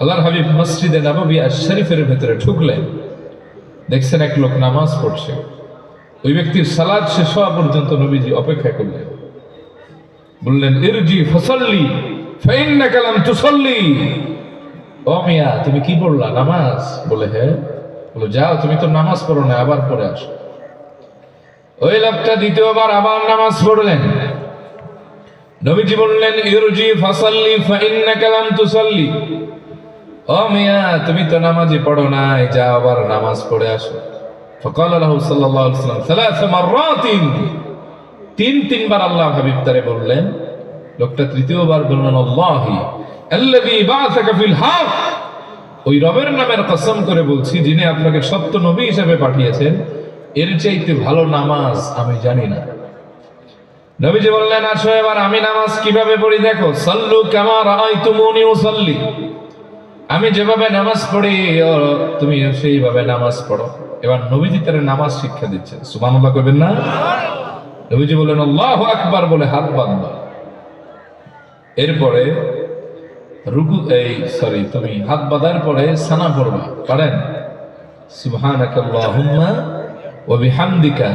আল্লাহর হাবিব মসজিদে নববী শরীফের ভেতরে ঢুকলেন, দেখছেন এক লোক নামাজ পড়ছে। ওই ব্যক্তির সালাত শেষ হওয়া পর্যন্ত নবীজি অপেক্ষা করলেন, বললেন ইরজি ফাসাল্লি ফাইন্নাকা লাম তুসাল্লি। ও মিয়া, তুমি কি পড়লা? নামাজ? বলে হ্যাঁ। বলে যাও, তুমি তো নামাজ পড়ো না, আবার পড়ে আসো। ওই লোকটা দ্বিতীয়বার আবার নামাজ পড়লেন। নবীজি বললেন ইরজি ফাসাল্লি ফাইন্নাকা লাম তুসাল্লি। ও মিয়া, তুমি তো নামাজই পড়ো নাই, যাও আবার নামাজ পড়ে আসো। ফাকাল লাহু সাল্লাল্লাহু আলাইহি ওয়াসাল্লাম সালাস মাররাতিন। তিনবার আল্লাহ হাবিব তারে বললেন। লোকটা তৃতীয়বার বললেন আল্লাহি আল্লাযী বা'আসাকা ফিল হক। ওই রবের নামের কসম করে বলছি, যিনি আপনাকে সত্য নবী হিসেবে পাঠিয়েছেন, এর চাইতে ভালো নামাজ আমি জানি না। নবীজি বললেন আসো এবার আমি নামাজ কিভাবে পড়ি দেখো। সাল্লু কামা রাআইতুমুনি উসাল্লি। আমি যেভাবে নামাজ পড়ি তুমি সেইভাবে নামাজ পড়ো। এবার নবীজি তার নামাজ শিক্ষা দিচ্ছেন। সুবহানাল্লাহ কইবেন না? নবীজি বললেন আল্লাহু আকবার বলে হাত বাঁধবা। এরপরে তুমি হাত বাঁধার পরে সানা পড়বা। পারেন? সুবহানাকাল্লাহুম্মা ওয়া বিহামদিকা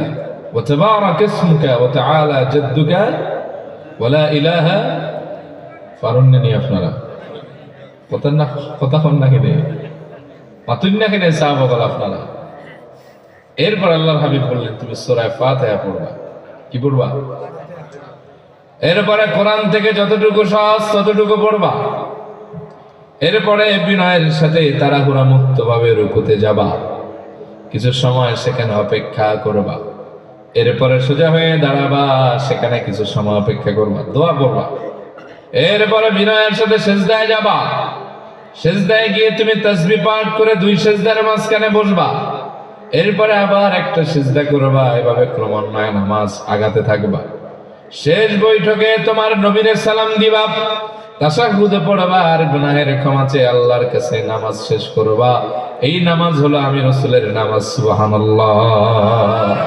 ওয়া তাবারাকা ইসমুকা ওয়া তাআলা জাদ্দুকা ওয়া লা ইলাহা। পারেন না আপনারা? কথা নাকি নেই, পাতুন নাকি নেই সাহাবাগণ আপনারা? এরপর আল্লাহর হাবিব বললেন তুমি সূরা ফাতিহা পড়বা। কি পড়বা? এরপরে কোরআন থেকে যতটুকু সহজ ততটুকু পড়বা। এরপরে বিনয়ের সাথে তাড়াহুড়া মুক্ত ভাবে রুকুতে যাবা, কিছু সময় সেখানে অপেক্ষা করবা। এরপরে সোজা হয়ে দাঁড়াবা, সেখানে কিছু সময় অপেক্ষা করবা, দোয়া করবা। এরপরে বিনয়ের সাথে সিজদায় যাবা। সিজদায় গিয়ে তুমি তাসবিহ পাঠ করে 2 সিজদার মাঝখানে বসবা। এরপরে আবার একটা সিজদা করবা। এভাবে ক্রমান্বয়ে নামাজ আগাতে থাকবা। শেষ বৈঠকে তোমার নবীর সালাম দিবা, তাশাহুদে পড়বা আর গুনাহের ক্ষমা চেয়ে আল্লাহর কাছে নামাজ শেষ করবা। এই নামাজ হলো আমি রাসূলের নামাজ। সুবহানাল্লাহ।